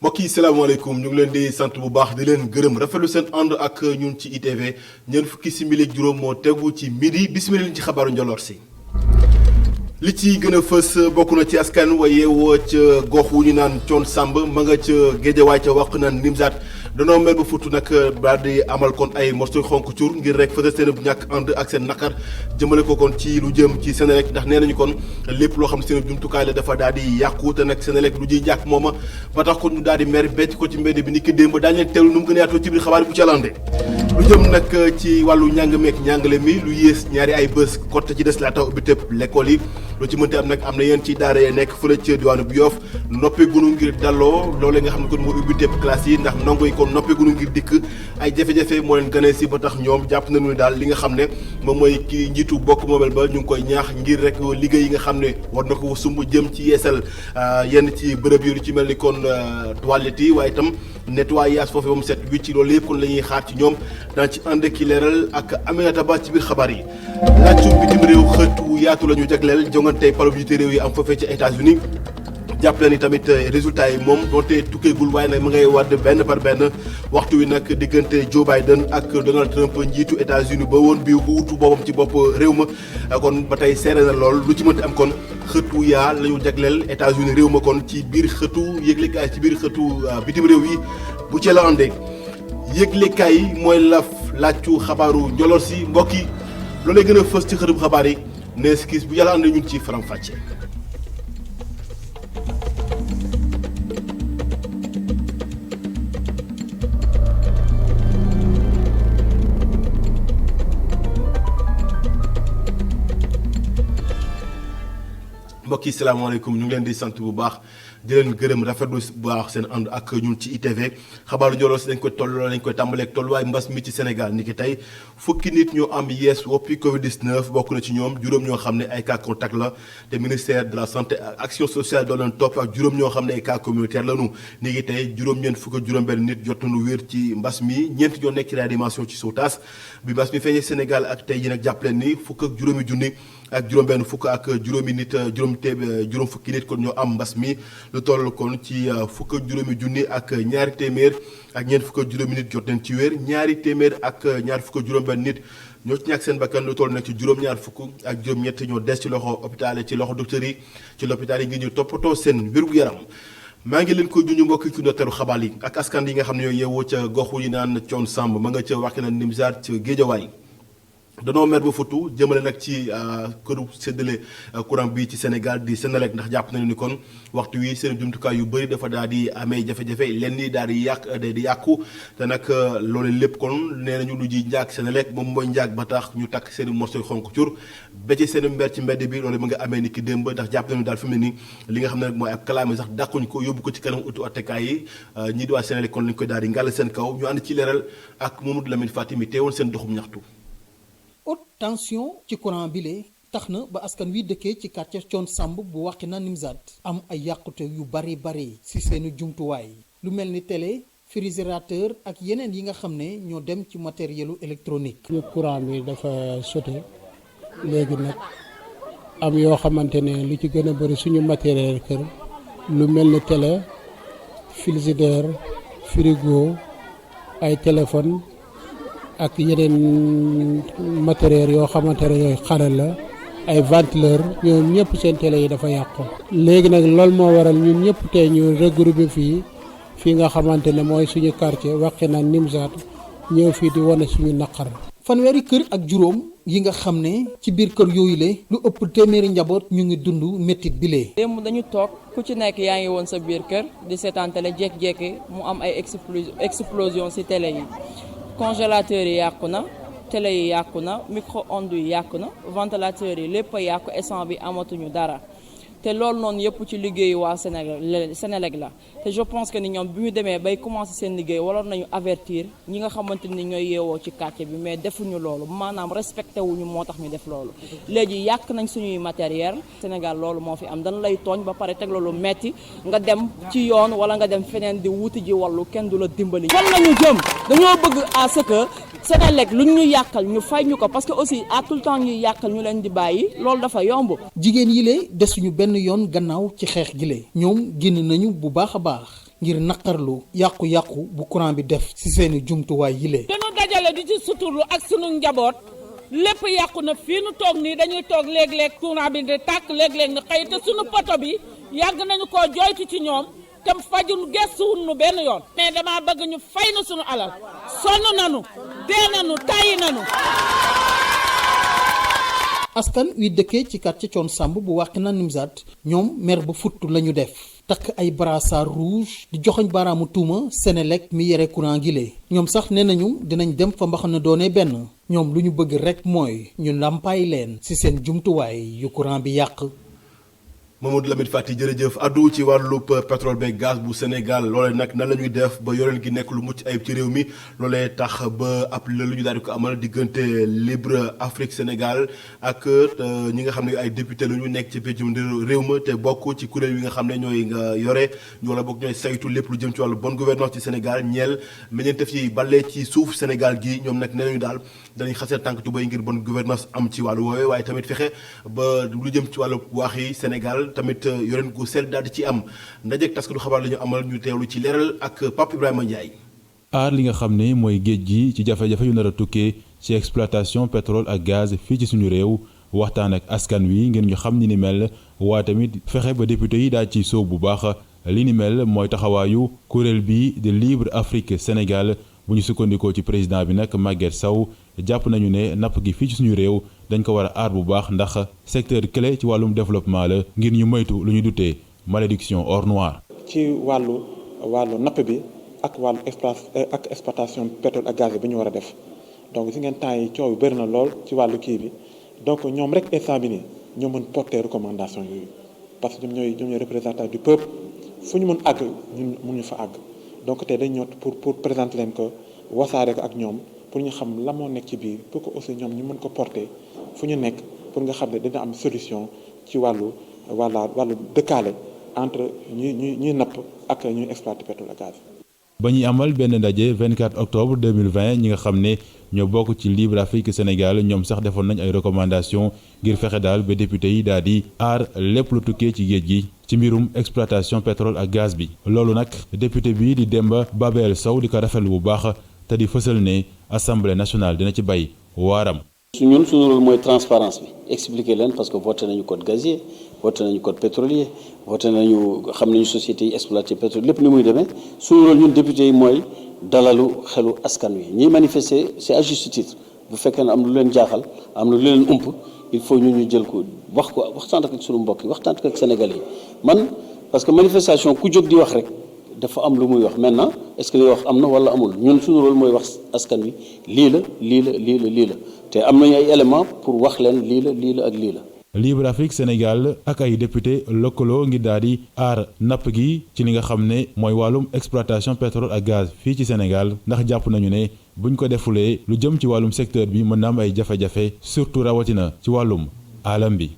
mbokk yi salaamaaleykum ñu ngi leen di sant bu baax di leen gërëm rafetlu seen ànd ak ñun ci ITV ñeent fukki simili ak juróom moo tegu ci midi bismillah leen ci xabaaru njoloor si. li ci gën a fës bokk na ci askan wa yeewoo ca gox wu ñu naan Thione Samb ma nga ca Géejawaay ca wax naan Nimzaat danoo mel ba futu nag daal di amal kon ay morceau xonk cuur ngir rek fësal seen ñàkk ànd ak seen naqar jëmale ko kon ci lu jëm ci Senelec ndax nee nañu kon lépp loo xam ne seen jumtukaay la dafa daal di yàqu te nag Senelec lu jiy ñàkk mooma ba tax kon ñu daal di mer becc ko ci mbedd bi ni ki démb daañu leen teewlu nu mu gën a yaatoo ci biir xabaar bu ci alande lu jëm nag ci wàllu njàng meek njàngale mi lu yées ñaari ay bés côté ci des laata ubbi tëb l'école yi lu ci mënti am nag am na yéen ci daara yi nekk fële ci diwaanu bu Yoff noppee gunu ngir dalloo loolee nga xam ne kon moo ubbi tëb classe yi ndax ndongo yi kon noppee gunu ngir dikk ay jafe-jafe moo leen gënee si ba tax ñoom jàpp nañu ne daal li nga xam ne moom mooy ki njiitu bokk moomel ba ñu ngi koy ñaax ngir rek liggéey yi nga xam ne war na ko sumb jëm ci yeesal yenn ci bërëb yi lu ci mel ni kon toilette yi waaye itam nettoyage foofu ba mu set wi ci loolu yëpp kon la ñuy xaar ci ñoom daan ci ànd ki leeral ak Aminata Ba ci biir xabaar yi laajtu bitim réew xët wu yaatu la ñu jagleel jongante palum jiite réew yi am foofee ci États-Unis jàpp na ni tamit résultat yi moom doonte tukkeegul waaye nag ma ngay wadd benn par benn waxtu wi nag diggante Joe Biden ak Donald Trump njiitu États-Unis ba woon bi bu wutu boppam ci bopp réew ma kon ba tey seere na lool lu ci mënti am kon xëtu yaa la ñu jagleel États-Unis réew ma kon ci biir xëtu yëglekaay ci biir xëtu bitim réew yi bu ci la àndee yëglekaay yi mooy laajtu xabaaru njoloor si mbokk yi loolee gën a fës ci xëtub xabaar yi nees kiis bu yàlla àndee ñun ci faram-fàcce. mbokk yi salaamaaleykum ñu ngi leen di sant bu baax di leen gërëm rafetlu bu baax seen ànd ak ñun ci ITV xabaaru njoloor si dañ koy tàmbaleeg tolluwaay mbas mi ci Sénégal ni ki tey fukki nit ñoo am yees woppi Covid 19 bokk na ci ñoom juróom ñoo xam ne ay cas contact la te ministère de la santé ak action sociale doon leen topp ak juróom ñoo xam ne ay cas communautaire lañu ni ki tey juróom-ñeent fukk ak juróom-benn nit jot nañu wér ci mbas mi ñeent ñoo nekk ci réanimation ci Sowtas bi mbas mi feeñee Sénégal ak tey ji nag jàpp leen ni fukk ak juróomi junni ak juróom-benn fukk ak juróomi nit juróom fukki nit kon ñoo am mbas mi lu toll kon ci fukk ak juróomi junni ak ñaari téeméer ak ñeent fukk ak juróomi nit jot nañ ci wér ñaari téeméer ak ñaar fukk ak juróom-benn nit ñoo ci ñàkk seen bakkan lu toll nag ci juróom-ñaar fukk ak juróom-ñett ñoo des ci loxo hôpital ci loxo docteur yi ci l'hôpital yi ngir ñu toppatoo seen wér-gu-yaram maa ngi leen koy junj mbokki ci ndorteelu xabaar yi ak askan yi nga xam ne ñoo yeewoo ca goxu yi naan Thione Samb ma nga ca waxi na Nimzaat ca Géejawaay danoo mer ba futu jëmale nag ci këru séddale courant bi ci Sénégal di Senelec ndax jàpp nañu ni kon waxtu wi seen jumtukaay yu bëri dafa daal di amee jafe-jafe lenn ni daal di yàqu te nag loolu lépp kon nee nañu lu ji njaag Senelec moom mooy njaag ba tax ñu takk seen morceau xonk cur ba ci seen mber ci mbedd bi loolu mu nga amee ni ki démb ndax jàpp nañu daal fi mu ne nii li nga xam ne rek mooy ab kalaame sax dàquñ ko yóbbu ko ci kanam utu attekaay yi ñii di waa Senelec kon lañu koy daal di ngàll seen kaw ñu ànd ci leeral ak Mamadou Lamine Fatim mi teewoon seen doxum ñaxtu. haute tension ci courant bile tax na ba askan wi dëkkee ci quartier Thione Samb bu Wakhinane Nimzatt am ay yàqute yu bari ci seeni jumtuwaay lu mel ni télé frigérateur ak yeneen yi nga xam ne ñoo dem ci matérielu électronique. ñu courant bi dafa sauté léegi nag am yoo xamante ne lu ci gën a bëri suñu matériel kër lu mel ni télé frigidaire frigo ay téléphone ak yeneen matériel yoo xamante ne yooyu xarala la ay ventilo ñoom ñëpp seen télé yi dafa yàqu. léegi nag loolu moo waral ñun ñëpp tey ñu regroupé fii nga xamante ne mooy suñu quartier Wakhinane Nimzatt ñëw fii di wane suñu naqar. fanweeri kër ak juróom yi nga xam ne ci biir kër yooyu le lu ëpp téeméeri njaboot ñu ngi dund méttit bi lee. démb dañu toog ku ci nekk yaa ngi woon sa biir kër di seetaan télé jékki-jékki mu am ay explosion ci télé yi. congélateur yi yàqu na télé yi yàqu na micro-ondes yi yàqu na ventilateur yi lépp a yàqu essence bi amatuñu dara te loolu noonu yëpp ci liggéeyu waa Senelec la te je pense que ni ñoom bi ñu demee bay commencer seen liggéey waroon nañu avertir ñi nga xamante ni ñooy yeewoo ci quartier bi mais defuñu loolu maanaam respecté wuñu moo tax ñu def loolu léegi yàq nañ suñuy matériel Sénégal loolu moo fi am dañ lay tooñ ba pare teg loolu metti nga dem ci yoon wala nga dem feneen di wuti ji wallu kenn du la dimbali. fan lañu jëm dañoo bëgg à ce que Senelec lu ñu yàqal ñu fay ñu ko parce que aussi à tout le temps ñuy yàqal ñu leen di bàyyi loolu dafa yomb. jigéen yi le desuñu benn yoon gannaaw ci xeex gi le ñoom génn nañu bu baax a baax ngir naqarlu yàqu-yàqu bu courant bi def ci seeni jumtuwaay yile. dañu dajale di ci suturlu ak sunu njaboot lépp yàqu na fii nu toog nii dañuy toog léeg-léeg courant bi di tàkk léeg-léeg nga xëy te sunu poto bi yàgg nañu koo jooytu ci ñoom te fajun gestuwul nu benn yoon. mais dama bëgg ñu fay na sunu alal sonn nanu dee nanu tàyyi nanu. askan wi dëkkee ci quartier Thione Samb bu Wakhinane Nimzatt ñoom mer ba futtu lañu def takk ay brassard rouge di joxoñ baaraamu tuuma Senelec mi yore courant gile ñoom sax nee nañu dinañ dem fa mbaxana doone benn ñoom lu ñu bëgg rekk mooy ñu ndàmpaay leen ci seen jumtuwaay yu courant bi yàq. Mamadou Lamine Fati jërëjëf addu ci wàllub pétrole beeg gaz bu Sénégal loolee nag nan la ñuy def ba yoreen gi nekk lu mucc ayib ci réew mi loolee tax ba ab lu ñu daal di ko amal diggante Libre Afrique Sénégal ak ñi nga xam ne ay député lu ñu nekk ci péccum réew ma te bokk ci kuréel yi nga xam ne ñooy nga yore wala bokk ñooy saytu lépp lu jëm ci wàllu bonne gouvernance ci Sénégal ñeel meññeentef yi balee ci suuf Sénégal gi ñoom nag nee nañu daal danañ xasee tànk tubéy ngir bonne gouvernance am ci wàllu woowee waaye tamit fexe ba lu jëm ci wàllu waax yi Sénégal tamit yoreen gu sell daal di ci am ndajeek taskatu xabaar la ñu amal ñu teewlu ci leeral ak Pape Ibrahima Ndiaye. aar li nga xam ne mooy géej gi ci jafe-jafe yu nar a tukkee ci exploitation pétrole ak gaz fii ci suñu réew waxtaan ak askan wi ngeen ñu xam ni mel waa tamit fexe ba député yi daal ci soob bu baax li ni mel mooy taxawaayu kuréel bi de Libre Afrique Sénégal bu ñu sukkandikoo ci président bi nag Maguette Sow jàpp nañu ne napp gi fii ci suñu réew dañ ko war a aar bu baax ndax secteur clé ci wàllum développement la ngir ñu moytu lu ñu dutee malédiction or noir. ci wàllu napp bi ak wàllu exploitation pétrole ak gaz bi ñu war a def donc si ngeen temps yi coow bi bëri na lool ci wàllu kii bi donc ñoom rek instant bi nii ñoo mën porter recommandation yooyu parce que ñoom ñooy représentant du peuple fu ñu mën àgg ñun mënuñu fa àgg donc tey dañ ñëw pour présenter leen ko wasaare ko ak ñoom pour ñu xam la moo nekk ci biir pour que aussi ñoom ñu mën ko porter fu ñu nekk pour nga xam ne dina am solution ci wàllu dëkkaale entre ñuy napp ak ñuy exploiter pétrole ak gaz. ba ñuy amal benn ndaje 24 octobre 2020 ñi nga xam ne ñoo bokk ci Libre Afrique Sénégal ñoom sax defoon nañ ay recommandations ngir fexe daal ba député yi daal di aar lépp lu tukkee ci géej gi ci mbirum exploitation pétrole ak gaz bi. loolu nag député bi di Demba Babel Sow di ko rafetlu bu baax te di fësal ne assemblée nationale dina ci bay waaram. suñu rôle mooy transparence bi expliquer leen parce que voté nañu code gazier voté nañu code pétrolier voté nañu xam nañu société yi exploité pétrole lépp ni muy demee suñu rôle ñun député yi mooy dalalu xelu askan wi ñiy manifester c'est à juste titre bu fekkee ne am lu leen jaaxal am na lu leen ump il faut ñu jël ko waxtaan ak suñu mbokk yi waxtaan ak Sénégalais yi man parce que manifestation ku jóg di wax rek dafa am lu muy wax maintenant est-ce que li wax am na wala amul ñun suñu rôle mooy wax askan wi lii la te am nañu ay éléments pour wax leen lii la ak lii la. Libre Afrique Sénégal ak ay député lëkkaloo ngir daal di aar napp gi ci li nga xam ne mooy wàllum exploitation pétrole ak gaz fii ci Sénégal ndax jàpp nañu ne buñ ko defulee lu jëm ci wàllum secteur bi mën na am ay jafe-jafe surtout rawatina ci wàllum alam bi.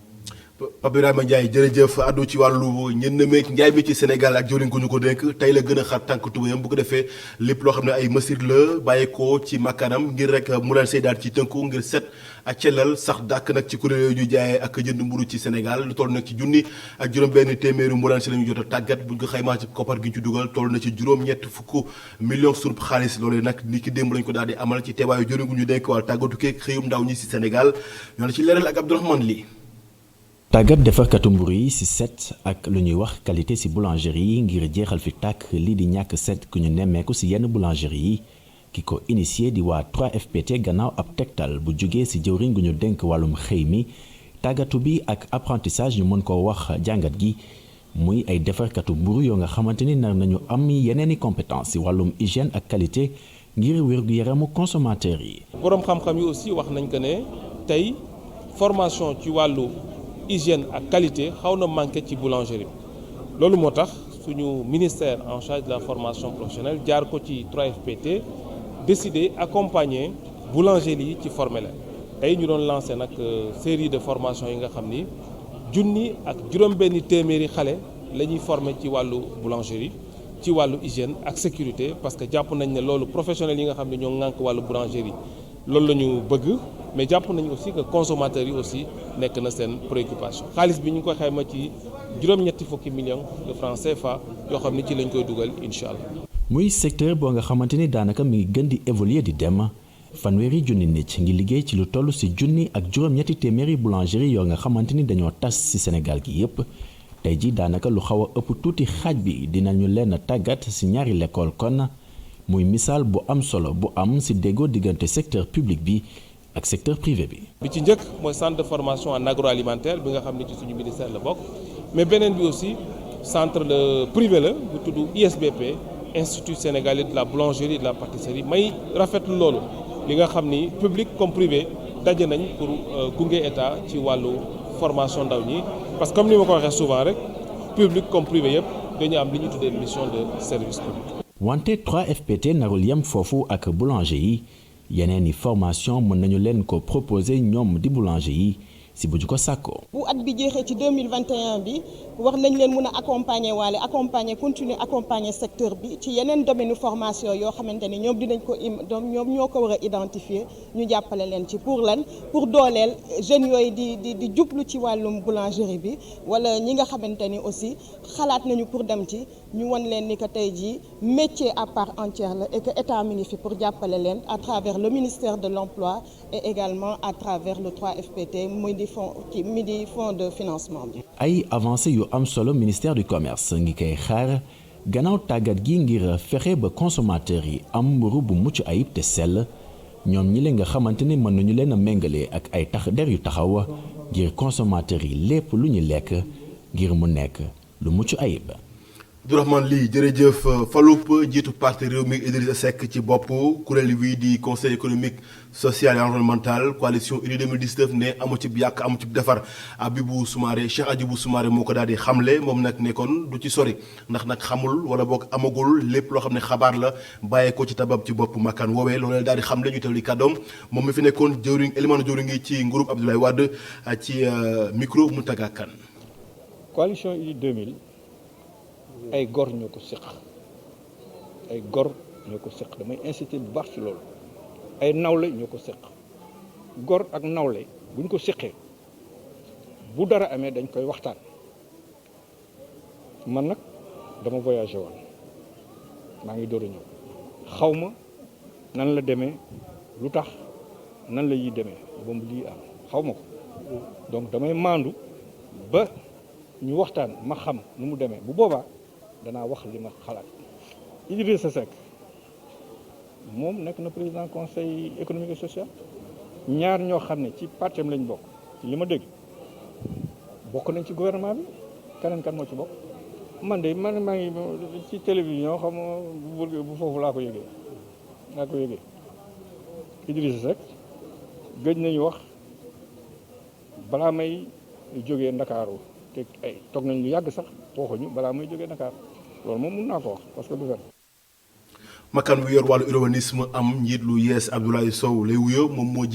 Pape Ibrahima Ndiaye jërëjëf addu ci wàllu njënd meeg njaay mi ci Sénégal ak jëwriñ gu ñu ko dénk tey la gën a xar tànk tubéyam bu ko defee lépp loo xam ne ay mesures la bàyyeekoo ci makkaanam ngir rek mu leen say daal ci tënku ngir set ak cellal sax dàkk nag ci kuréel yooyu ñu jaayee ak jënd mburu ci Sénégal lu toll nag ci junni ak juróom-benn téeméeri mbulaan si la ñu jot a tàggat buñ ko xaymaa ci koppar gi ñu ci dugal toll na ci juróom-ñett fukk millions surub xaalis loolu nag ni ki démb lañ ko daal di amal ci teewaayu jëwriñ gu ñu dénk wàllu tàggatu keeg xëyum ndaw ñi si Sénégal ñoo na ci leeral ak Abdourahmane Ly. tàggat defarkatu mburu yi ci set ak lu ñuy wax qualité ci boulangerie yi ngir jeexal fi tàkk lii di ñàkk set ku ñu nemmeeku ci yenn boulangerie yi ki ko initié di waa 3FPT gannaaw ab tegtal bu jógee ci jëwriñ gu ñu dénk wàllum xëy mi tàggatu bi ak apprentissage ñu mën ko wax jàngat gi muy ay defarkatu mburu yoo nga xamante ni nar nañu am yeneeni compétence ci wàllum hygiène ak qualité ngir wér-gu-yaramu consommateurs yi. boroom xam-xam yi aussi wax nañ ko ne tey formation ci wàllu hygiène ak qualité xaw na manqué ci boulangerie loolu moo tax suñu ministère en charge de la formation professionnelle jaar ko ci 3FPT décidé accompagner boulangerie yi ci former leen tey ñu doon lancé nag série de formation yi nga xam ni junni ak juróom-benni téeméeri xale la ñuy former ci wàllu boulangerie ci wàllu hygiène ak sécurité parce que jàpp nañ ne loolu professionnels yi nga xam ne ñoo ŋànk wàllu boulangerie loolu la ñu bëgg mais jàpp nañu aussi que consommateurs yi aussi nekk na seen préoccupation xaalis bi ñu ngi koy xayma ci juróom-ñetti fukki millions de francs CFA yoo xam ni ci lañ koy dugal incha allah. muy secteur boo nga xamante ni daanaka mi ngi gën di évoluer di dem fanweeri junni nit ngi liggéey ci lu toll ci junni ak juróom-ñetti téeméeri boulangerie yoo nga xamante ni dañoo tas ci Sénégal gi yépp tey ji daanaka lu xaw a ëpp tuuti xaaj bi dinañu leen tàggat ci ñaari l'école kon muy misaal bu am solo bu am ci déggoo diggante secteur public bi ak secteur privé bi. bi ci njëkk mooy centre de formation en agroalimentaire bi nga xam ne ci suñu ministère la bokk mais beneen bi aussi centre de privé la bu tudd ISBP Institut sénégalais de la boulangerie et de la pâtisserie may rafetlu loolu li nga xam ni public comme privé daje nañ pour gunge état ci wàllu formation ndaw ñi parce que comme ni ma ko waxee souvent rek public comme privé yëpp dañu am li ñu tuddee mission de service public. wante 3FPT narul yem foofu ak boulanger yi yeneen i formation mën nañu leen ko proposer ñoom di boulanger yi si bu ñu ko sàkkoo. bu at bi jeexee ci 2021 bi war nañ leen mën a accompagner continuer accompagner secteur bi ci yeneen domaine formation yoo xamante ni ñoom dinañ ko ñoom ñoo ko war a identifier ñu jàppale leen ci pour lan pour dooleel jeunes yooyu di jublu ci wàllum boulangerie bi wala ñi nga xamante ni aussi xalaat nañu pour dem ci ñu won leen ni que tey jii métier à part entière la et que état mi ngi fi pour jàppale leen à travers le ministère de l'emploi et également à travers le 3FPT muy di fonds de financement bi. ay avancées yu am solo ministère du commerce ngi koy xaar gannaaw tàggat gi ngir fexe ba consommateurs yi am mburu bu mucc ayib te sell ñoom ñi leen nga xamante ne mën nañu leen a méngale ak ay tax der yu taxaw ngir consommateurs yi lépp lu ñu lekk ngir mu nekk lu mucc ayib. Abdourahmane Ly jërëjëf Faloup jiitu parti Rewmi Idrissa Seck ci bopp kuréel wi di conseil économique social et environnemental coalition Idy 2019 ne amu ci yàq amu ci defar Hadjibou Soumaré Cheikh Hadjibou Soumaré moo ko daal di xamle moom nag nekkoon du ci sori ndax nag xamul wala boog amagul lépp loo xam ne xabaar la bàyyee ko ci tabab ci bopp makkaan woowee loolu daal di xamle ñu tawli kàddoom moom mi fi nekkoon jëwriñ élément jëwriñ ngi ci nguurub Abdoulaye Wade ci micro Moutaga Kane. coalition Idy 2000 ay gor ñoo ko séq ay gor ñoo ko séq damay inciter bu baax ci loolu ay nawle ñoo ko séq gor ak nawle buñ ko séqee bu dara amee dañ koy waxtaan man nag dama voyagé woon maa ngi door a ñëw xaw ma nan la demee lu tax nan la yi demee ba mu lii am xaw ma ko donc damay maandu ba ñu waxtaan ma xam nu mu demee bu boobaa danaa wax li ma xalaat. Idrissa Seck moom nekk na président conseil économique et social ñaar ñoo xam ne ci partem lañ bokk ci li ma dégg bokk nañ ci gouvernement bi keneen kan moo ci bokk man de man maa ngi ci télévision xam nga bu foofu laa ko yëgee Idrissa Seck gëj nañu wax balaa may jógee Ndakaaru te ay toog nañ lu yàgg sax waxuñu balaa may jógee Dakar loolu moom mun naa ko wax parce que du fen makkaan wi yor wàllu urbanisme am njiit lu yees Abdoulaye Sow lay wuyoo moom moo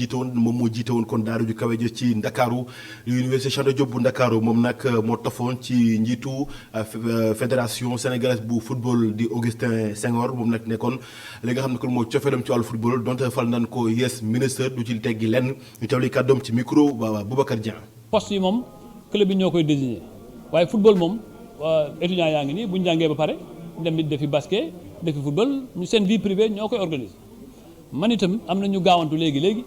jiite woon kon daaru ju kawe ja ci Ndakaaru l'université Cheikh Anta Diop bu Ndakaaru moom nag moo tofoon ci njiitu fédération sénégalaise bu football di Augustin Senghor moom nag nekkoon li nga xam ne kon moo cofeelam ci wàllu football donte fal nan ko yees ministre du ci teggi lenn ñu tawli kàddoom ci micro waa Boubacar Dieng. poste yi moom club yi ñoo koy désigné waaye football moom étudiants yaa ngi nii bu ñu jàngee ba pare dem it defi basket defi football ñu seen vie privée ñoo koy organiser man itam am na ñu gaawantu léegi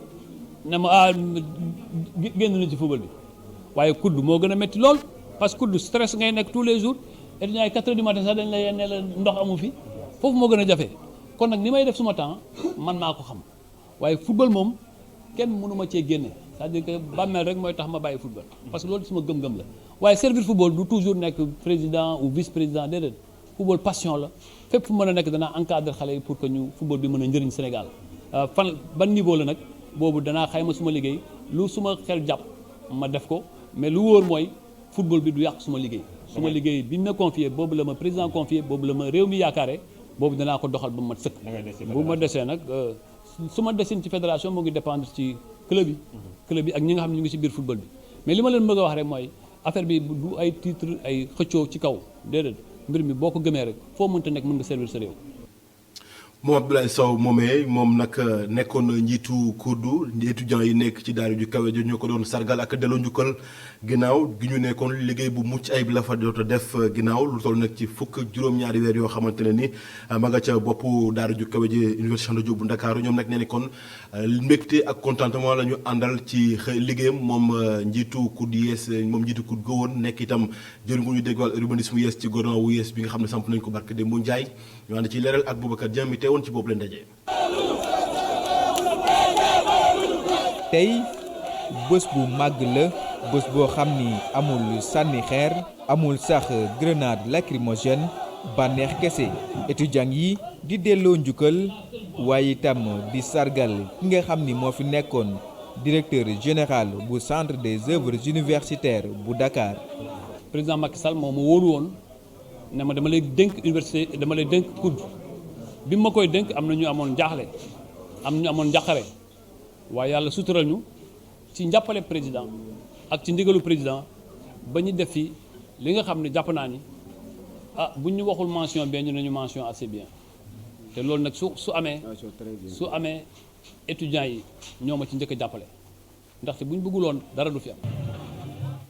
ne ma génn na ci football bi waaye kudd moo gën a métti lool parce que kudd stress ngay nekk tous les jours étudiants yi 4 heures du matin sax dañ lay ne la ndox amu fi foofu moo gën a jafe kon nag ni may def suma temps man maa ko xam waaye football moom kenn mënu ma cee génne c'est-à-dire que bàmmeel rek mooy tax ma bàyyi football parce que loolu suma gëm-gëm la waaye servir football du toujours nekk président ou vice président déedéet football passion la fépp fu mën a nekk danaa encadrer xale yi pour que ñu football bi mën a njëriñ Sénégal fan ban niveau la nag boobu danaa xayma suma liggéey lu suma xel jàpp ma def ko mais lu wóor mooy football bi du yàq suma liggéey suma liggéey bi ñu ma confié boobu la ma président confié boobu la ma réew mi yaakaare boobu danaa ko doxal ba mu mat sëkk bu ma desee nag su ma desin ci fédération moo ngi dépendre ci club yi ak ñi nga xam ne ñu ngi ci biir football bi mais li ma leen bëgg a wax rek mooy affaire bi du ay titre ay xëccoo ci kaw déedéet mbir mi boo ko gëmee rek foo mënta nekk mën nga servir sa réew. moom Abdoulaye Sow moomee moom nag nekkoon njiitu kurdu étudiants yi nekk ci daara ju kawe jo ñoo ko doon sargal ak delloo njukkal ginnaaw gi ñu nekkoon liggéey bu mucc ayib la fa jot a def ginnaaw lu toll nag ci fukk juróom-ñaari weer yoo xamante ne ni ma nga ca boppu daara ju kawe ji Université Cheikh Anta Diop bu Ndakaaru ñoom nag nee ni kon mbégte ak contentement la ñu àndal ci liggéeyam moom njiitu kurd yees moom njiitu kurd go woon nekk itam jëriñ gu ñu dégg wàll urbanisme yees ci gouvernement wu yees bi nga xam ne samp nañ ko barke Demba Ndiaye ñu ànd ci leeral ak Boubacar Dieng mi teewoon ci boobu leen daje. tey bés bu màgg la bés boo xam ni amul sànni xeer amul sax grenade lacrymogène bànneex kese étudiants yi di delloo njukkal waaye itam di sargal ki nga xam ni moo fi nekkoon directeur général bu centre des œuvres universitaires bu Dakar. président Macky Sall moom ma wóolu woon ne ma dama lay dénk université dama lay dénk kudd bi ma koy dénk am na ñu amoon jaaxle am ñu amoon njaqare waaye yàlla sutural ñu ci njàppale président ak ci ndigalu président ba ñu def fi li nga xam ne jàpp naa ni bu ñu waxul mention bien ñu nañu mention assez bien te loolu nag su amee étudiants yi ñoo ma ci njëkk a jàppale ndaxte bu ñu bëgguloon dara du fi am.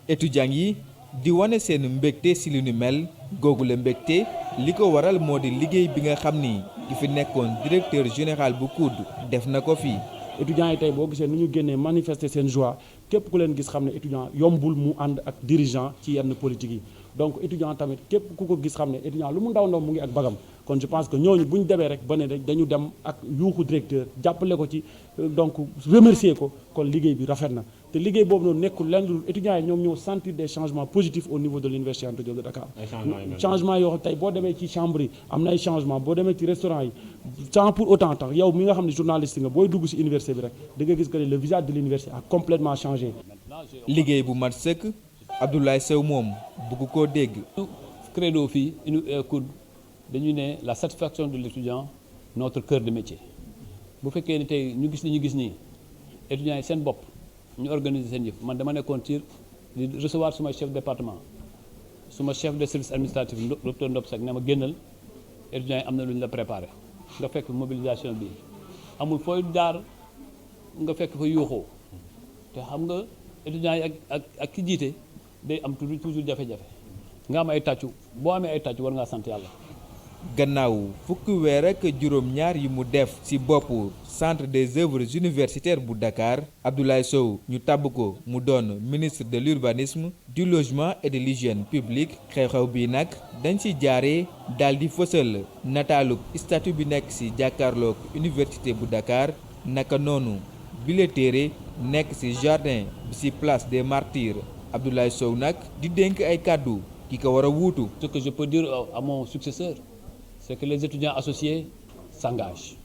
étudiants yi di wane seen mbégte si li nu mel googu la mbégte li ko waral moo di liggéey bi nga xam ni ki fi nekkoon directeur général bu COUD def na ko fii. étudiants yi tey boo gisee nu ñu génnee manifester seen joie képp ku leen gis xam ne étudiant yombul mu ànd ak dirigeant ci yenn politique yi donc étudiant tamit képp ku ko gis xam ne étudiant lu mu ndaw ndaw mu ngi ak bagam kon je pense que ñooñu bu ñu demee rek ba ne rek dañu dem ak yuuxu directeur jàppale ko ci donc remercier ko kon liggéey bi rafet na te liggéey boobu noonu nekkul lenn lu étudiants yi ñoom ñoo sentir des changements positifs au niveau de l'université Anta Diop de Dakar. changement yoo xam tey boo demee ci chambre yi am na ay changement boo demee ci restaurant yi sans pour autant tax yow mi nga xam ne journaliste nga booy dugg ci université bi rek da nga gis que le visage de l'université a complètement changé. liggéey bu mat sëkk Abdoulaye Sow moom bëgg koo dégg. credo fii COUD dañu ne la satisfaction de l'étudiant notre cœur de métier bu fekkee ni tey ñu gis li ñu gis nii étudiants yi seen bopp ñu organiser seen yëf man dama nekkoon ci di recevoir suma chef département suma chef de service administratif docteur Ndop Seck ne ma génnal étudiants yi am na lu ñu la préparé nga fekk mobilisation bi amul fooy jaar nga fekk fa yuuxoo te xam nga étudiants yi ak ki jiite day am toujours jafe-jafe nga am ay tàccu boo amee ay tàccu war ngaa sant yàlla. gannaaw fukki weer ak juróom-ñaar yi mu def ci boppu centre des œuvres universitaires bu Dakar Abdoulaye Sow ñu tabb ko mu doon ministre de l'urbanisme du logement et de l'hygiène publique xew-xew bi nag dañ ci jaaree daal di fësal nataalub statut bi nekk ci jàkkaarloog université bu Dakar naka noonu bile téere nekk ci jardin bi ci place des martyrs Abdoulaye Sow nag di dénk ay kàddu ki ko war a wuutu. Ce que je peux dire à mon successeur c'est que les étudiants associés s'engagent.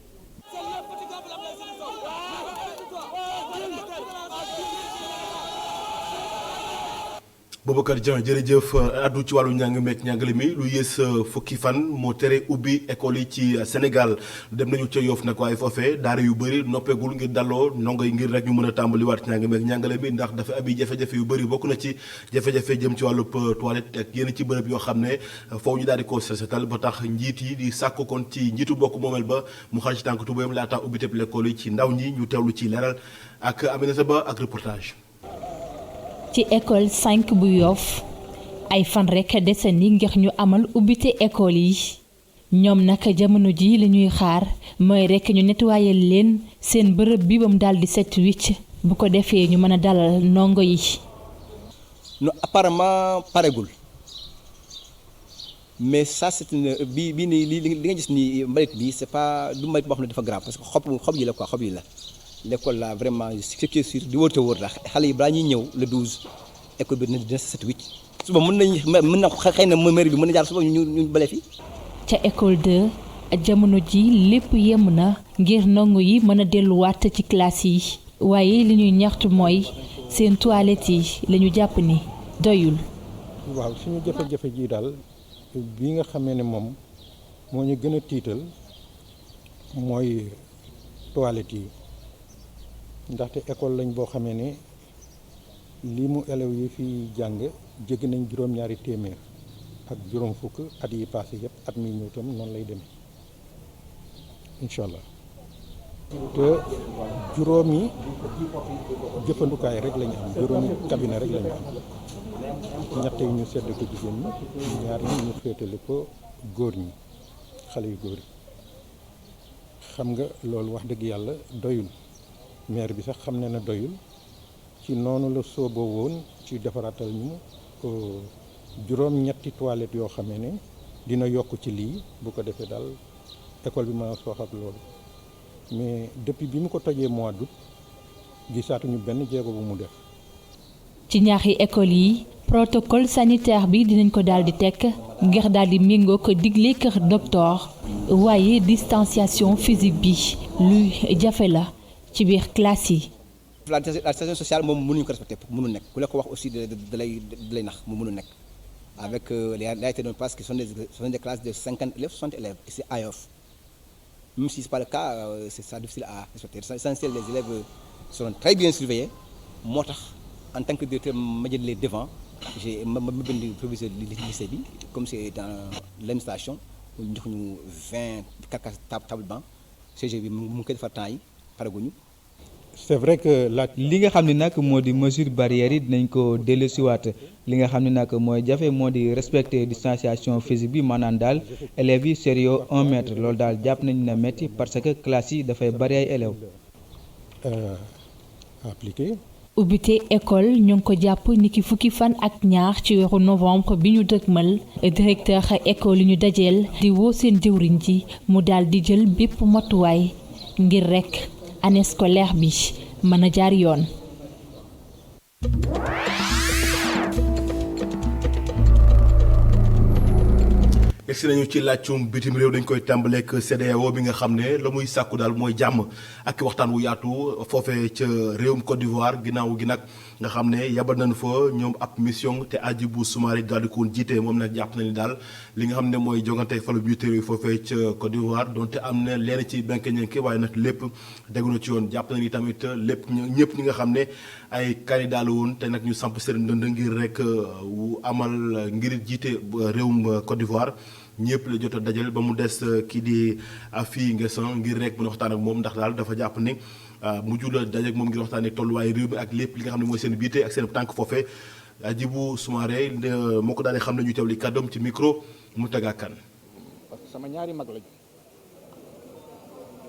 Boubacar Dieng jërëjëf addu ci wàllu njàng meek njàngale mi lu yées fukki fan moo tere ubbi école yi ci Sénégal dem nañu ca Yoff nag waaye foofee daara yu bëri noppeegul ngir dalloo ndongo yi ngir rek ñu mën a tàmbaliwaat njàng meek njàngale mi ndax dafa abi jafe-jafe yu bëri bokk na ci jafe-jafe jëm ci wàllu toilette ak yenn ci bërëb yoo xam ne foofu ñu daal di ko setal ba tax njiit yi di sàkk kon ci njiitu bokk moomeel ba mu xar ci tànk tubéyam laata ubbi tépp l'école yi ci ndaw ñi ñu teewlu ci leeral ak Aminata Ba ak reportage. ci école 5 bu Yoff ay fan rek dese ni ngir ñu amal ubbite école yi ñoom nag jamono ji li ñuy xaar mooy rek ñu nettoyer leen seen bërëb bi ba mu daal di set wicc bu ko defee ñu mën a dalal ndongo yi. no apparemment paregul mais ça c'est une bii nii li nga gis nii mbalit bi c'est pas du mbalit boo xam ne dafa grave parce que xob yi la quoi xob yi la. l'école là vraiment ce qui est sûr di wóor te wóor la xale yi balaa ñuy ñëw le 12 école bi dina set wicc suba mën na xëy na mairie bi mën na jaar suba ñu bale fi. ca école 2 jamono ji lépp yem na ngir ndongo yi mën a delluwaat ci classe yi waaye li ñuy ñaxtu mooy seen toilette yi la ñu jàpp ni doyul. waaw suñu jafe-jafe ji daal bi nga xamee ne moom moo ñu gën a tiital mooy toilette yi. ndaxte école lañ boo xamee ne lii mu élèves yi fi jàng jéggi nañ juróom-ñaari téeméer ak juróom fukk at yi passé yëpp at mi ñëw tam noonu lay demee incha allah te juróomi jëfandukaay rek la ñu am juróomi cabinet rek la ñu am ñett yi ñu sedd ko jigéen ñi ñaar ñi ñu féetale ko góor ñi xale yu góor yi xam nga loolu wax dëgg yàlla doyul maire bi sax xam ne na doyul ci noonu la sooboo woon ci defaraatal ñu juróom ñetti toilettes yoo xamee ne dina yokk ci lii bu ko defee daal école bi mën a soox ak loolu mais depuis bi mu ko tojee mois d'août gisaatuñu benn jéego bu mu def. ci ñaaxi école yi protocole sanitaire bi dinañ ko daal di tekk ngir daal di méngoo ko digle kër docteur waaye distanciation physique bi luy jafe la ci biir classe yi. la distanciation sociale moom mënuñu ko respecté mënu nekk ku la ko wax aussi da lay nax mu mënu nekk avec les réalités de nos classes qui sont des classes de 50 élèves 60 élèves ici à Yoff. Même si ce n'est pas le cas, c'est difficile à respecter. L'essentiel, les élèves seront très bien surveillés. Moi, en tant que directeur, je suis les devant. J'ai le proviseur du lycée, comme c'est dans l'administration, nous avons 20 tables bancs. CGV, nous avons fait temps, par exemple. C'est vrai que li nga xam ne nag moo di mesure barrière yi dinañ ko dellusiwaat li nga xam ne nag mooy jafe moo di respecter distanciation physique bi maanaam daal élèves yi sérieux 1 mètre loolu daal jàpp nañ na métti parce que classe yi dafay bari ay élèves. appliqué. ubbite école ñu ngi ko jàpp niki fukki fan ak ñaar ci weeru novembre bi ñu dëgmal directeur école yi ñu dajeel di woo seen jëwriñ ji mu daal di jël bépp matuwaay ngir rekk année scolaire bi mën a jaar yoon. yegsi nañu ci laajum bitim réew dañ koy tàmbaleek CEDEAO bi nga xam ne la muy sàkku daal mooy jàmm ak waxtaan wu yaatu foofee ca réewum Côte d'Ivoire ginnaaw gi nag nga xam ne yabal nañu fa ñoom ab mission te Hadjibou Soumaré daal di ko woon jiite moom nag jàpp na ni daal li nga xam ne mooy jongante falu njiitu réew foofee ca Côte d'Ivoire donte am na leen ci benk-ñenke waaye nag lépp déggu na ci yoon jàpp na ni tamit lépp ñëpp ñi nga xam ne ay candidat la woon te nag ñu samp seen ndënd ngir rek wu amal ngir jiite réewum Côte d'Ivoire ñëpp la jot a dajal ba mu des kii di Afy N'Guessan ngir rek mën a waxtaan ak moom ndax daal dafa jàpp ni mujj la daje ak moom ngir waxtaan ak tolluwaayu réew mi ak lépp li nga xam ne mooy seen biite ak seen tànk foofee Hadjibou Soumaré moo ko daal di xam ne ñu teewli kàddoom ci micro mu tagaakan. parce que sama ñaari mag lañu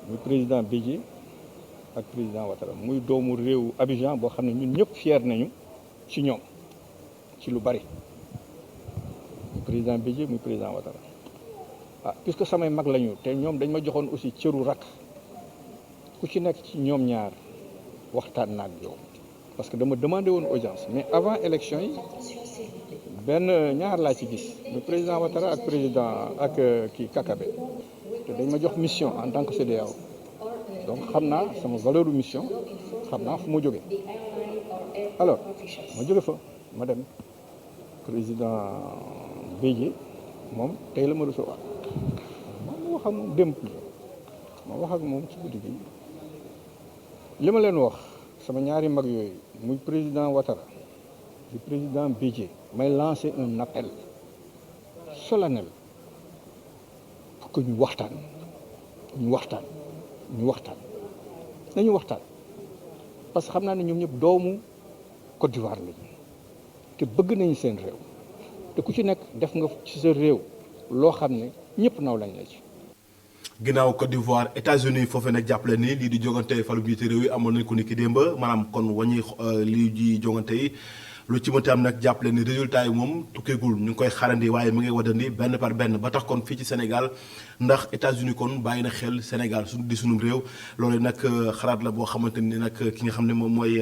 muy président Bédié ak président Ouattara muy doomu réew Abidjan boo xam ne ñun ñëpp fier nañu ci ñoom ci lu bari muy président Bédié muy président Ouattara. Puisque samay mag lañu te ñoom dañ ma joxoon aussi cëru rakk ku ci nekk ci ñoom ñaar waxtaan na ak yow parce que dama demandé woon audience mais avant élection yi benn ñaar laa ci gis le président Ouattara ak président ak kii Kakabe te dañ ma jox mission en tant que CEDEAO donc xam naa sama valeur mission xam naa fu ma jóge alors ma jóge fa ma dem président Bédié moom tey la ma recevoir ma wax ak moom démb ma wax ak moom ci guddi gi li ma leen wax sama ñaari mag yooyu muy président Ouattara di président Bédié may lancer un appel solennel pour que ñu waxtaan nañu waxtaan parce que xam naa ne ñoom ñëpp doomu Côte d'Ivoire lañu te bëgg nañu seen réew te ku ci nekk def nga ci sa réew loo xam ne ñëpp naw lañ la ci. ginnaaw Côte d'Ivoire États-Unis foofee nag jàppale ni lii di jogante falu njiitu réew yi amoon nañ ko ni ki démb maanaam kon wàññi lii di jogante yi lu ci mënti am nag jàppale ni résultat yi moom tukkeegul ñu ngi koy xarandi waaye mu ngi wadandi benn par benn ba tax kon fii ci Sénégal ndax États-Unis kon bàyyi na xel Sénégal di sunum réew loolu nag xalaat la boo xamante ni nag ki nga xam ne moom mooy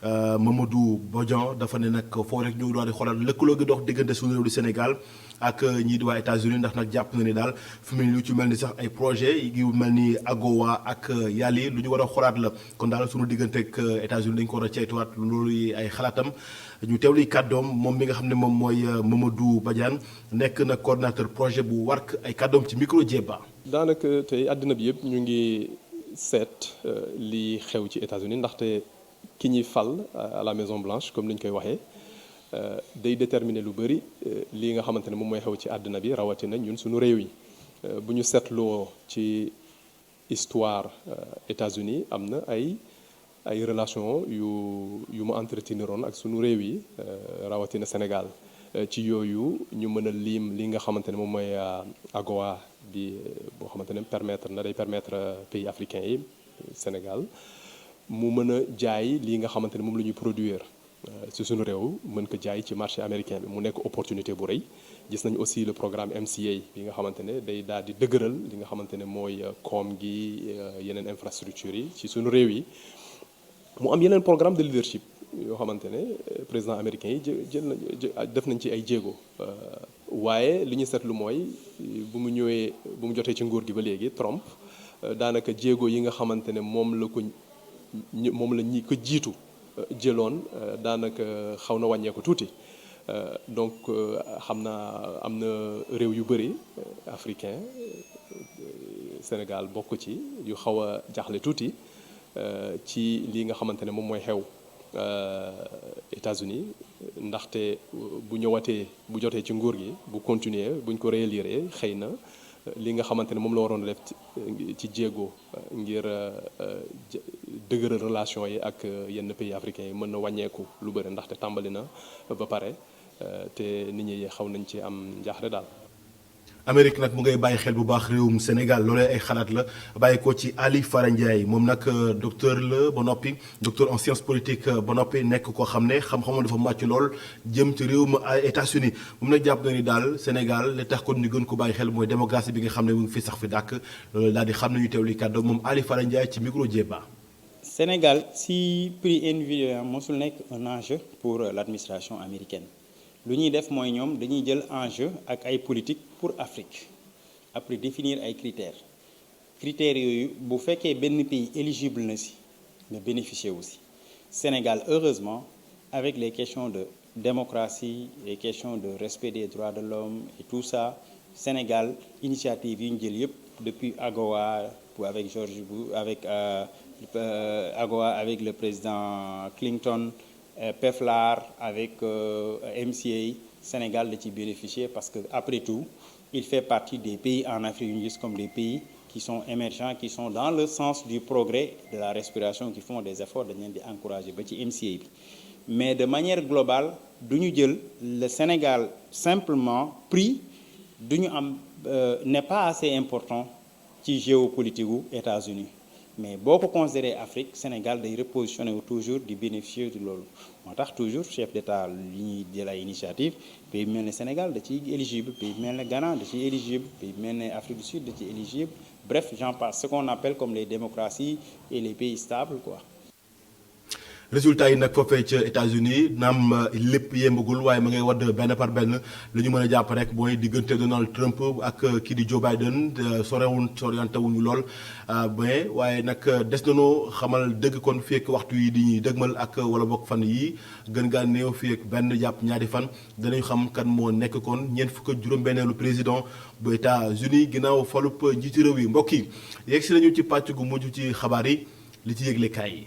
Mamadou Bodian dafa ne nag foo rek ñu daal di xoolal lëkkaloo gi dox diggante suñu réew di Sénégal ak ñii di waa États-Unis ndax nag jàpp na ni daal fi mu ne lu ci mel ni sax ay projet yu mel ni AGOA ak yàlli lu ñu war a xoolaat la kon daal suñu diggante ak États-Unis dañ ko war a ceytuwaat loolu ay xalaatam ñu teewli kàddoom moom mi nga xam ne moom mooy Mamadou Badiane nekk na coordinateur projet bu wark ay kàddoom ci micro Djeba. daanaka tey àddina bi yëpp ñu ngi seet li xew ci États-Unis ndaxte ki ñuy fal à la Maison Blanche comme ni ñu koy waxee day déterminer lu bëri lii nga xamante ne moom mooy xew ci àddina bi rawatina ñun suñu réew yi bu ñu seetloo ci histoire États-Unis am na ay relation yu mu entreteniroon ak sunu réew yi rawatina Sénégal ci yooyu ñu mën a lim li nga xamante ne moom mooy AGOA bi boo xamante ne day permettre pays africains yi Sénégal mu mën a jaay li nga xamante ne moom la ñuy produire ci suñu réew mën ko jaay ci marché américain bi mu nekk opportunité bu rëy gis nañu aussi le programme MCA bi nga xamante ne day daal di dëgëral li nga xamante ne mooy koom gi yeneen infrastructures yi ci suñu réew yi mu am yeneen programme de leadership yoo xamante ne président américain yi def nañ ci ay jéego waaye li ñu seetlu mooy bu mu jotee ci nguur gi ba léegi Trump daanaka jéego yi nga xamante ne moom la ñi ko jiitu jëloon daanaka xaw na wàññeeku tuuti donc xam naa am na réew yu bëri africain Sénégal bokk ci yu xaw a jaaxle tuuti ci li nga xamante ne moom mooy xew États-Unis ndaxte bu jotee ci nguur gi bu continuer buñ ko réélire xëy na li nga xamante ne moom la waroon def ci jéego ngir dëgëral relation yi ak yenn pays africains yi mën na wàññeeku lu bëri ndaxte tàmbali na ba pare te nit ñi xaw nañ ci am njaaxle daal. Amérique nag mu ngay bàyyi xel bu baax réewum Sénégal loolee ay xalaat la bàyyi ko ci Ali Fara Ndiaye moom nag docteur la ba noppi docteur en sciences politiques ba noppi nekk koo xam ne xam-xamam dafa màcc lool jëm ci réewum États-Unis moom nag jàpp na ni daal Sénégal li tax kon ñu gën ko bàyyi xel mooy démocratie bi nga xam ne mu ngi fi sax fi dàkk loolu daal di xam nañu teewlu kàddu moom Ali Fara Ndiaye ci micro Jéba. Sénégal si prix individuel mosul nekk un enjeu pour l'administration américaine. lu ñuy def mooy ñoom dañuy jël enjeu ak ay politique pour Afrique après définir ay critères yooyu bu fekkee benn pays éligible na si na bénéficier aussi Sénégal heureusement avec les questions de démocratie les questions de respect des droits de l'homme et tout ça Sénégal initiative yi ñu jël yëpp depuis AGOA avec AGOA avec le président Clinton PEFLAR avec MCA Sénégal da ci bénéficier parce que après tout il fait partie des pays en Afrique yu ñu gis comme des pays qui sont émergents qui sont dans le sens du progrès de la respiration qui font des efforts dañ leen di encourager ba ci MCA bi mais de manière globale du ñu jël le Sénégal simplement prix du ñu am n'est pas assez important ci géopolitique gu États-Unis mais boo ko considéré Afrique Sénégal day repositionné wu toujours di bénéficier de loolu moo tax toujours chef d'État li ñuy jël ay initiative pays mel ne Sénégal da ciy éligible pays mel ne Ghana da ciy éligible pays mel ne Afrique du Sud da ciy éligible bref j'en passe ce qu'on appelle comme les démocraties et les pays stables quoi. résultat yi nag foofee ca États-Unis naam lépp yembagul waaye ma ngay wadd benn par benn li ñu mën a jàpp rek mooy diggante Donald Trump ak kii di Joe Biden soriantewuñu lool mais waaye nag des nañoo xamal dëgg kon fii ak waxtu yi di ñuy dëgmal ak wala bokk fan yi gën gaa néew fii ak benn jàpp ñaari fan danañu xam kan moo nekk kon ñeent fukk ak juróom-benneelu président bu États-Unis ginnaaw falub njiitu réew yi mbokk yi yegg si nañu ci pàcc gu mujj ci xabaar yi li ci yëglekaay yi.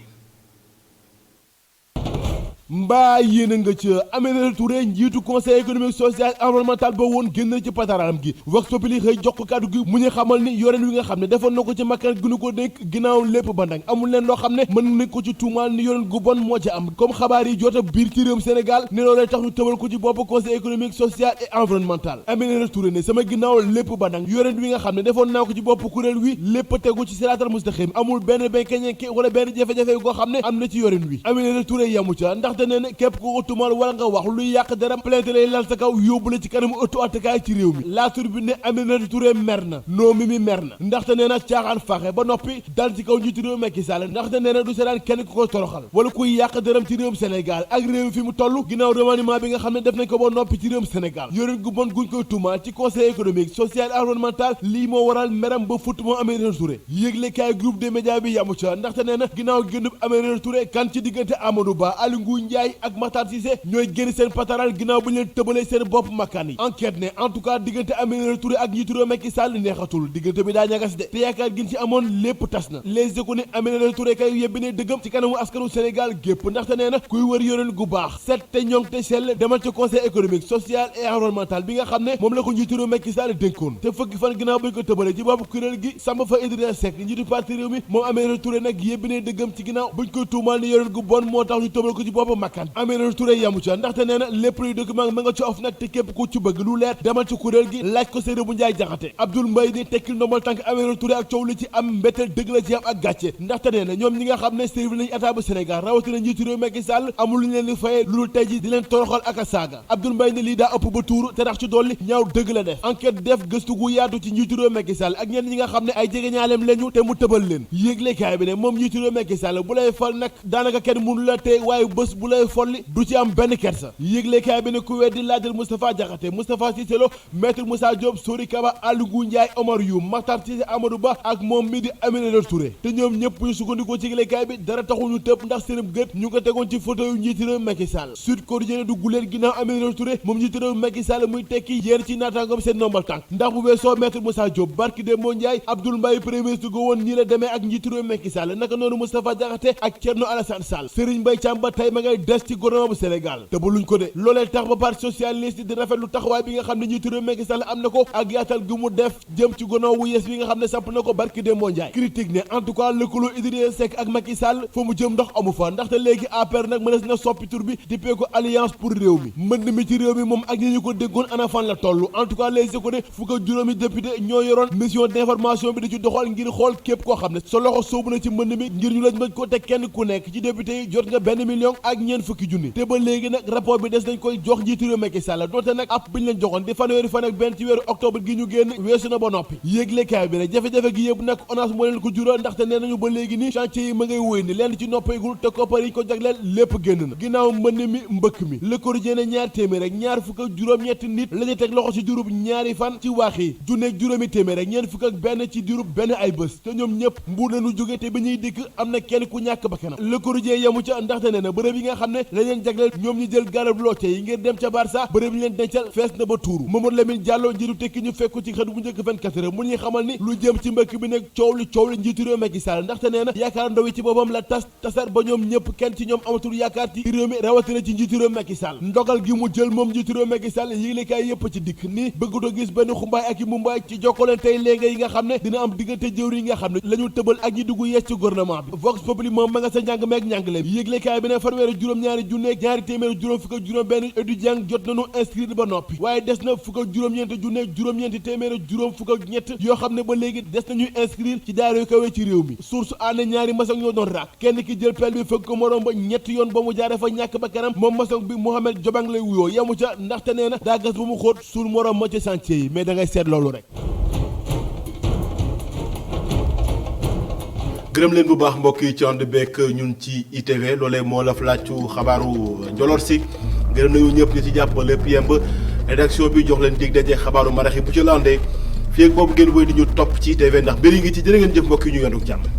mbaa yéen a nga ca Aminata Touré njiitu conseil économique social environnemental ba woon génn ci patararam gi Vox Populi xëy jox ko kàddu gi mu ñu xamal ni yoreen wi nga xam ne defoon na ko ci makkaan gi nu ko dénk ginnaaw lépp ba ndang amul leen loo xam ne mën nañ ko ci tuumaal ni yoreen gu bon moo ci am comme xabaar yi jota biir ci réewum Sénégal ne loolee tax ñu tëbal ko ci bopp conseil économique social et environnemental Aminata Touré ne sama ginnaaw lépp ba ndang yoreen wi nga xam ne defoon naa ko ci bopp kuréel wi lépp tegu ci siraatal mustaqim amul benn benkeñenke wala benn jafe-jafe goo xam ne am na ci yoreen wi Aminata Touré yamu ca ndax nee na képp ko tumal wala nga wax luy yàq deram plainte lay lal sa kaw yóbbu la ci kanamu ëttu attakaay ci réew mi La Tribune ne Aminata Touré mer na noo mi mer na ndaxte nee na caaxaan faxe ba noppi dal ci kaw njiitu réew Macky Sall ndaxte nee na du seetaan kenn ku ko toroxal wala kuy yàq deram ci réewum Sénégal ak réew fi mu toll ginnaaw remaniement bi nga xam ne def nañ ko ba noppi ci réewum Sénégal yorin gu bon guñ koy tumal ci conseil économique social environnemental lii moo waral meram ba futt moo Aminata Touré yëglekaay groupe des médias bi yamu ca ndaxte nee na ginnaaw génnub Aminata Touré kan ci diggante Amadou Ba Aly Ngouille Ndiaye ak Matar Cissé ñooy génn seen pataral ginnaaw bu ñu leen tëbalee seen bopp makkaan yi enquête ne en tout cas diggante Aminata Touré ak njiitu réew Macky Sall neexatul diggante bi daa ñagas de te yaakaar gin ci amoon lépp tas na les éco ne Aminata Touré kay yebbi ne dëggam ci kanamu askanu Sénégal gépp ndaxte nee na kuy wër yoreen gu baax set te ñoŋ te sell demal ci conseil économique social et environnemental bi nga xam ne moom la ko njiitu réew Macky Sall dénkoon te fukki fan ginnaaw buñ ko tëbalee ci boobu kuréel gi sàmm fa Idrissa Seck njiitu parti réew mi moom Aminata Touré nag yebbi ne dëggam ci ginnaaw buñ koy tuumaal ni yoreen gu bon moo tax ñu tëbal ko ci boppu makkaan Aminata Touré yamu ca ndaxte nee na lépp luy document ma nga ci of nag te képp ku ci bëgg lu leer demal ci kuréel gi laaj ko Seydou bu Ndiaye Jaxate Abdoul Mbaye ni tekkil ndombal tànk Aminata Touré ak coow li ci am mbetteel dëgg la ci am ak gàcce ndaxte nee na ñoom ñi nga xam ne servi nañu état bu Sénégal rawatina njiitu réew Macky Sall amul lu ñu leen di fayee lu dul tey ji di leen toroxal ak a saaga Abdoul Mbaye ne lii daa ëpp ba tuuru te rax ci dolli ñaaw dëgg la def enquête def gëstu gu yaatu ci njiitu réew Macky Sall ak ñenn ñi nga xam ne ay jegeñaaleem lañu te mu tëbal leen yéeglekaay bi ne moom njiitu réew Macky Sall bu lay fal nag daanaka kenn mënu la tey waaye bés bu lay folli du ci am benn kersa yéeglekaay bi ne ku weddi laajal Moustapha Diakhaté Moustapha Cissé Lo maître Moussa Diop Sori Kaba Aliou Ndiaye Omar Youm Makhtar Cissé Amadou Ba ak moom mi di Aminata Touré te ñoom ñëpp ñu sukkandikoo ci yéglekaay bi dara taxul ñu tëb ndax seen gët ñu ko tegoon ci photo yu njiitu réew Macky Sall Sud Quotidien du guleen ginnaaw Aminata Touré moom njiitu réew Macky Sall muy tekki yéen ci naataangoom seen nombal tànk ndax bu weesoo maître Moussa Diop barki Demba Ndiaye Abdoul Mbaye premier ministre go woon nii la demee ak njiitu réew Macky Sall naka noonu Moustapha Diakhaté ak Thierno Alassane Sall Serigne Mbaye Thiam ba tey ma ngay des ci gouvernement bu Sénégal te ba luñ ko de loolee tax ba parti socialiste di rafetlu taxawaay bi nga xam ne njiitu réew Macky Sall am na ko ak yaatal gi mu def jëm ci gouvernement wu yees bi nga xam ne samp na ko barki Demba Ndiaye critique ne en tout cas lëkkaloo Idrissa Seck ak Macky Sall fa mu jëm ndox amu fa ndaxte léegi APR nag mënees na soppi tur bi dippee ko alliance pour réew mi mbënd mi ci réew mi moom ak ñi ñu ko déggoon ana fan la toll en tout cas les éco ne fukk ak juróomi député ñoo yoroon mission d'information bi di ci doxal ngir xool képp koo xam ne sa loxo soobu na ci mbënd mi ngir ñu lañ mën ko te kenn ku nekk ci député yi jot nga benn million ak ñeent fukki junni te ba léegi nag rapport bi des nañ koy jox njiitu réew Macky Sall donte nag app bi ñu leen joxoon di fanweeri fan ak benn ci weeru octobre gi ñu génn weesu na ba noppi yéeglekaay bi ne jafe-jafe gi yëpp nag ONAS moo leen ko jural ndaxte nee nañu ba léegi ni chantier yi ma ngay wóy ni leen ci noppeegul te koppar yi ko jagleel lépp génn na ginnaaw mbënd mi mbëkk mi Le Quotidien ne ñaar téeméer rek ñaar fukk ak juróom-ñetti nit la ñu teg loxo ci diirub ñaari fan ci waax yi junneeg juróomi téeméer rek ñeent fukk ak benn ci diirub benn ay bés te ñoom ñëpp mbuur lañu jóge te bi ñuy dikk am na kenn ku ñàkk bakkanam Le Quotidien yamu ca ndaxte nee na bërëb yi nga xam ne la leen jagleel ñoom ñi jël garab looce yi ngir dem ca Barça bërëb yi leen dencal fees na ba tuuru Mamadou Lamine Diallo njiitu tekki ñu fekku ci xët bu njëkk 24 heures mu ñuy xamal ni lu jëm ci mbëkk bi nag coow li njiitu réew Macky Sall ndaxte nee na yaakaar ndaw yi ci boppam la tasar ba ñoom ñëpp kenn ci ñoom amatul yaakaar ci réew mi rawatina ci njiitu réew Macky Sall ndogal gi mu jël moom njiitu réew Macky Sall yéglekaay yëpp ci dikk ni bëgguto gis benn xumbaay ak i mumbaay ci jokkaleen tey léegi yi nga xam ne dina am diggante jëwri yi nga xam ne la ñu tëbal ak ñi dugg yees ci gouvernement bi Vox Populi moom ma nga sa njàng meeg njàngale bi yéglekaay bi ne fanweeri juróom-ñaari junneeg ñaari téeméeri juróom fukk ak juróom benn étudiant jot nañu inscrire ba noppi waaye des na fukk ak juróom-ñeenti junneeg juróom-ñeenti téeméeri juróom fukk ak ñett yoo xam ne ba léegi des nañuy inscrire ci daara yu kawe ci réew mi source ànd ñaari maçon ñoo doon raak kenn ki jël pelle bi fëgg ko morom ba ñetti yoon ba mu jaare fa ñàkk ba kanam moom maçon bi Mohamed Jobang lay wuyoo yamu ca ndaxte nee na daa gas ba mu xóot suul morom ma ci chantier yi mais da ngay seet loolu rek. gërëm leen bu baax mbokk yi ci ànd beek ñun ci ITV loolee moo la laaj xabaaru Njolor si gërëm nañu ñëpp ñu ci jàpp lépp yemb rédaction bi jox leen dig daje xabaaru marax yi bu ci landee fii ak boobu ngeen wéy di ñu topp ci ITV ndax bëri ngi ci jërë ngeen jëf mbokk yi ñu yendu jàmm.